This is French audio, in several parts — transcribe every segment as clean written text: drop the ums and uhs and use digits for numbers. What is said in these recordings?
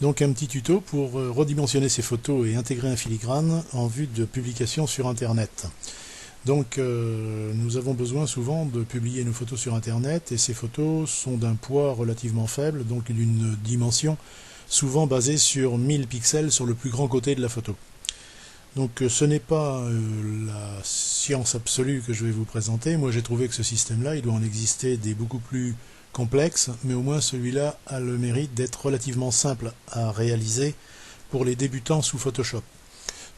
Donc un petit tuto pour redimensionner ces photos et intégrer un filigrane en vue de publication sur Internet. Donc nous avons besoin souvent de publier nos photos sur Internet et ces photos sont d'un poids relativement faible, donc d'une dimension souvent basée sur 1000 pixels sur le plus grand côté de la photo. Donc ce n'est pas la science absolue que je vais vous présenter. Moi j'ai trouvé que ce système-là, il doit en exister des beaucoup plus complexes, mais au moins celui-là a le mérite d'être relativement simple à réaliser pour les débutants sous Photoshop.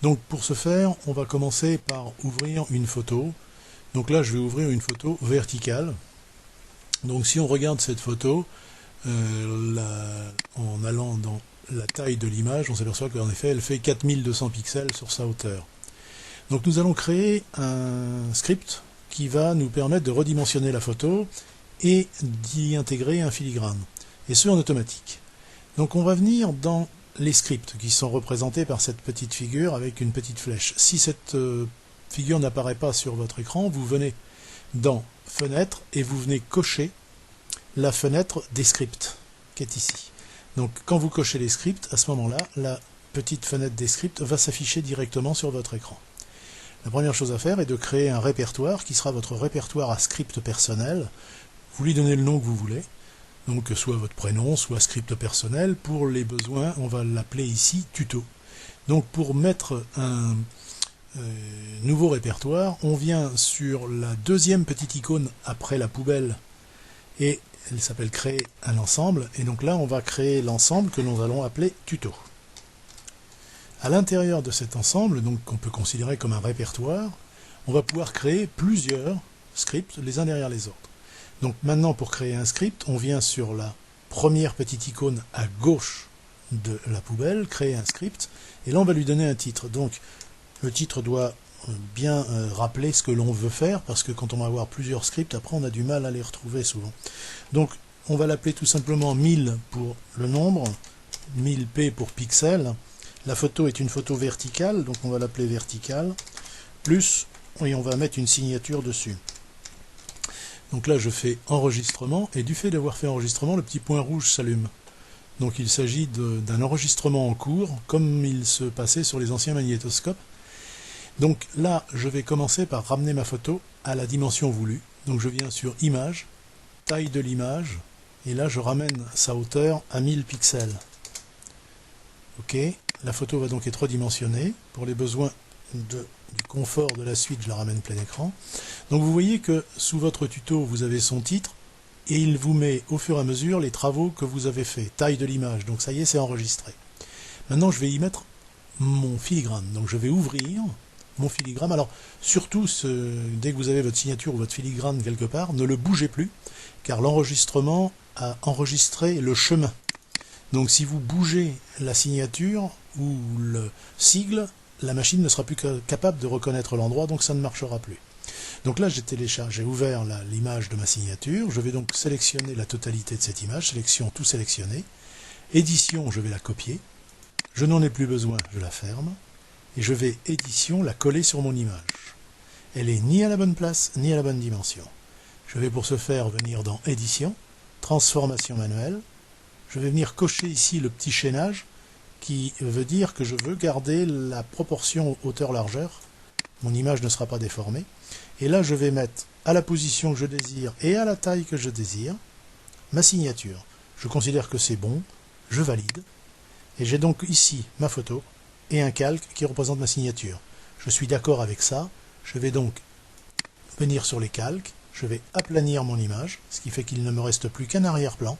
Donc pour ce faire, on va commencer par ouvrir une photo. Donc là je vais ouvrir une photo verticale. Donc si on regarde cette photo, en allant dans la taille de l'image, on s'aperçoit qu'en effet elle fait 4200 pixels sur sa hauteur. Donc nous allons créer un script qui va nous permettre de redimensionner la photo et d'y intégrer un filigrane, et ce en automatique. Donc on va venir dans les scripts qui sont représentés par cette petite figure avec une petite flèche. Si cette figure n'apparaît pas sur votre écran, vous venez dans Fenêtre et vous venez cocher la fenêtre des scripts qui est ici. Donc quand vous cochez les scripts, à ce moment-là, la petite fenêtre des scripts va s'afficher directement sur votre écran. La première chose à faire est de créer un répertoire qui sera votre répertoire à script personnel. Vous lui donnez le nom que vous voulez, donc soit votre prénom, soit script personnel. Pour les besoins, on va l'appeler ici tuto. Donc pour mettre un nouveau répertoire, on vient sur la deuxième petite icône après la poubelle et elle s'appelle créer un ensemble, et donc là on va créer l'ensemble que nous allons appeler tuto. À l'intérieur de cet ensemble, donc qu'on peut considérer comme un répertoire, on va pouvoir créer plusieurs scripts les uns derrière les autres. Donc maintenant pour créer un script, on vient sur la première petite icône à gauche de la poubelle, créer un script, et là on va lui donner un titre. Donc le titre doit bien rappeler ce que l'on veut faire, parce que quand on va avoir plusieurs scripts, après on a du mal à les retrouver souvent. Donc on va l'appeler tout simplement 1000 pour le nombre, 1000p pour pixels. La photo est une photo verticale, donc on va l'appeler verticale, plus, et on va mettre une signature dessus. Donc là je fais enregistrement, et du fait d'avoir fait enregistrement, le petit point rouge s'allume. Donc il s'agit d'un enregistrement en cours, comme il se passait sur les anciens magnétoscopes. Donc là, je vais commencer par ramener ma photo à la dimension voulue. Donc je viens sur Image, taille de l'image, et là je ramène sa hauteur à 1000 pixels. Ok, la photo va donc être redimensionnée. Pour les besoins du confort de la suite, je la ramène plein écran. Donc vous voyez que sous votre tuto, vous avez son titre, et il vous met au fur et à mesure les travaux que vous avez faits. Taille de l'image, donc ça y est, c'est enregistré. Maintenant, je vais y mettre mon filigrane. Donc je vais ouvrir mon filigrane. Alors surtout, dès que vous avez votre signature ou votre filigrane quelque part, ne le bougez plus, car l'enregistrement a enregistré le chemin. Donc si vous bougez la signature ou le sigle, la machine ne sera plus capable de reconnaître l'endroit, donc ça ne marchera plus. Donc là j'ai ouvert l'image de ma signature, je vais donc sélectionner la totalité de cette image, sélection tout sélectionné, édition, je vais la copier, je n'en ai plus besoin, je la ferme, et je vais édition la coller sur mon image. Elle est ni à la bonne place, ni à la bonne dimension. Je vais pour ce faire venir dans édition, transformation manuelle, je vais venir cocher ici le petit chaînage, qui veut dire que je veux garder la proportion hauteur-largeur, mon image ne sera pas déformée, et là je vais mettre à la position que je désire et à la taille que je désire, ma signature. Je considère que c'est bon, je valide, et j'ai donc ici ma photo, et un calque qui représente ma signature. Je suis d'accord avec ça, je vais donc venir sur les calques, je vais aplanir mon image, ce qui fait qu'il ne me reste plus qu'un arrière-plan.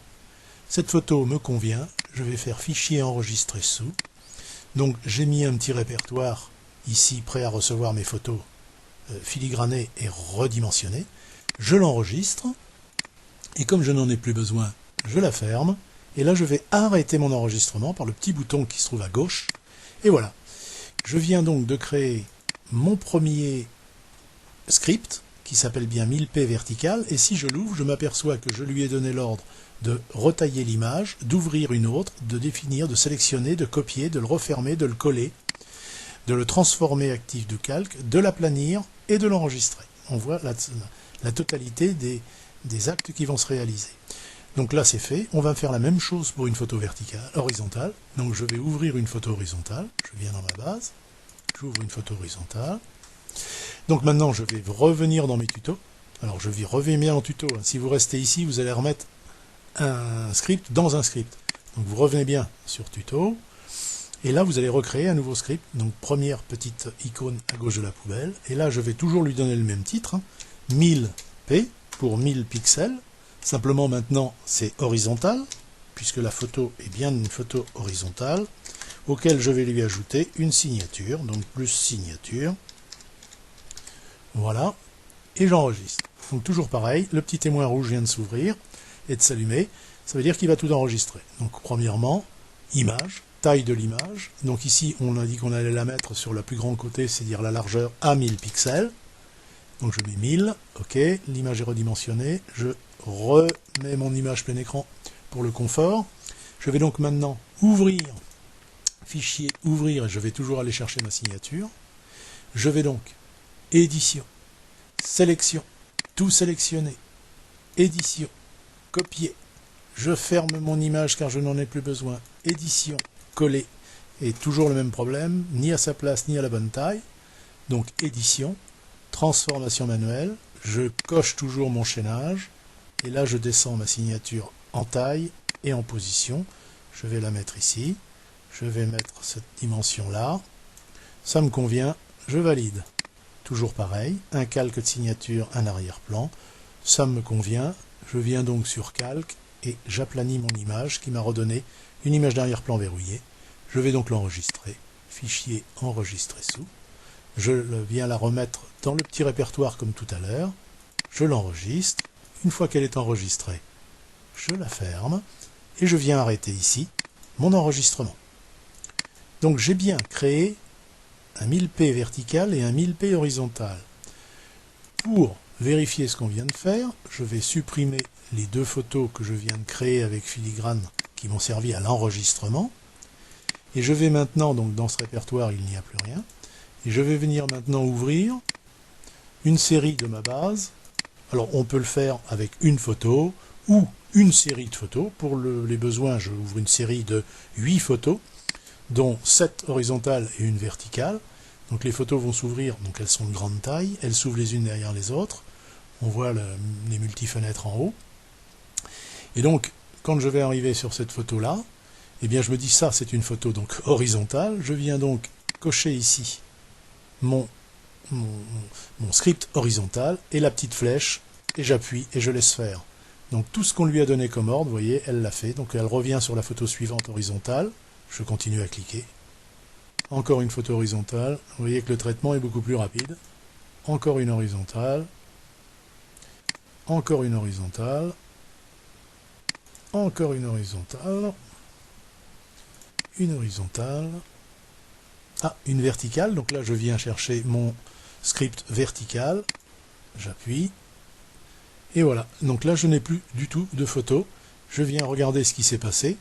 Cette photo me convient, je vais faire fichier enregistré sous. Donc j'ai mis un petit répertoire ici prêt à recevoir mes photos filigranées et redimensionnées. Je l'enregistre, et comme je n'en ai plus besoin, je la ferme, et là je vais arrêter mon enregistrement par le petit bouton qui se trouve à gauche. Et voilà, je viens donc de créer mon premier script qui s'appelle bien 1000p vertical, et si je l'ouvre, je m'aperçois que je lui ai donné l'ordre de retailler l'image, d'ouvrir une autre, de définir, de sélectionner, de copier, de le refermer, de le coller, de le transformer actif du calque, de l'aplanir et de l'enregistrer. On voit la totalité des actes qui vont se réaliser. Donc là c'est fait, on va faire la même chose pour une photo verticale, horizontale. Donc je vais ouvrir une photo horizontale, je viens dans ma base, j'ouvre une photo horizontale. Donc maintenant je vais revenir dans mes tutos. Alors je reviens bien en tuto, hein. Si vous restez ici, vous allez remettre un script dans un script. Donc vous revenez bien sur tuto, et là vous allez recréer un nouveau script. Donc première petite icône à gauche de la poubelle, et là je vais toujours lui donner le même titre, hein. 1000p pour 1000 pixels. Simplement maintenant c'est horizontal, puisque la photo est bien une photo horizontale, auquel je vais lui ajouter une signature, donc plus signature. Voilà, et j'enregistre. Donc toujours pareil, le petit témoin rouge vient de s'ouvrir et de s'allumer, ça veut dire qu'il va tout enregistrer. Donc premièrement, image, taille de l'image. Donc ici on a dit qu'on allait la mettre sur le plus grand côté, c'est-à-dire la largeur à 1000 pixels. Donc je mets 1000, ok, l'image est redimensionnée, je remets mon image plein écran pour le confort. Je vais donc maintenant ouvrir, fichier, ouvrir, et je vais toujours aller chercher ma signature. Je vais donc, édition, sélection, tout sélectionner, édition, copier, je ferme mon image car je n'en ai plus besoin, édition, coller, et toujours le même problème, ni à sa place ni à la bonne taille. Donc édition, transformation manuelle, je coche toujours mon chaînage, et là je descends ma signature en taille et en position. Je vais la mettre ici, je vais mettre cette dimension là, ça me convient, je valide. Toujours pareil, un calque de signature, un arrière-plan, ça me convient, je viens donc sur calque et j'aplanis mon image qui m'a redonné une image d'arrière-plan verrouillée. Je vais donc l'enregistrer, fichier enregistrer sous. Je viens la remettre dans le petit répertoire comme tout à l'heure, je l'enregistre, une fois qu'elle est enregistrée, je la ferme, et je viens arrêter ici mon enregistrement. Donc j'ai bien créé un 1000p vertical et un 1000p horizontal. Pour vérifier ce qu'on vient de faire, je vais supprimer les deux photos que je viens de créer avec filigrane qui m'ont servi à l'enregistrement, et je vais maintenant, donc dans ce répertoire il n'y a plus rien, et je vais venir maintenant ouvrir une série de ma base. Alors on peut le faire avec une photo ou une série de photos. Pour les besoins, je ouvre une série de 8 photos, dont 7 horizontales et une verticale. Donc les photos vont s'ouvrir, donc elles sont de grande taille, elles s'ouvrent les unes derrière les autres. On voit les multi-fenêtres en haut. Et donc, quand je vais arriver sur cette photo-là, eh bien je me dis ça, c'est une photo donc horizontale. Je viens donc cocher ici mon script horizontal et la petite flèche, et j'appuie et je laisse faire. Donc tout ce qu'on lui a donné comme ordre, vous voyez, elle l'a fait. Donc elle revient sur la photo suivante horizontale. Je continue à cliquer. Encore une photo horizontale. Vous voyez que le traitement est beaucoup plus rapide. Encore une horizontale. Encore une horizontale. Encore une horizontale. Une horizontale. Ah, une verticale. Donc là, je viens chercher mon script vertical. J'appuie. Et voilà. Donc là, je n'ai plus du tout de photos. Je viens regarder ce qui s'est passé.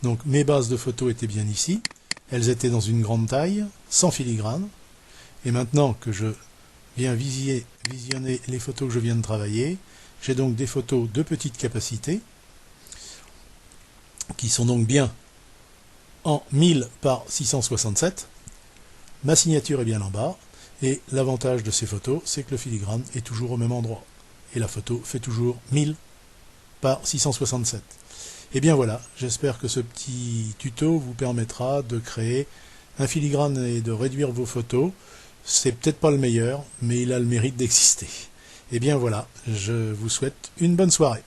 Donc mes bases de photos étaient bien ici. Elles étaient dans une grande taille, sans filigrane. Et maintenant que je viens visionner les photos que je viens de travailler, j'ai donc des photos de petite capacité, qui sont donc bien en 1000 par 667. Ma signature est bien en bas. Et l'avantage de ces photos, c'est que le filigrane est toujours au même endroit. Et la photo fait toujours 1000 par 667. Et bien voilà, j'espère que ce petit tuto vous permettra de créer un filigrane et de réduire vos photos. C'est peut-être pas le meilleur, mais il a le mérite d'exister. Et bien voilà, je vous souhaite une bonne soirée.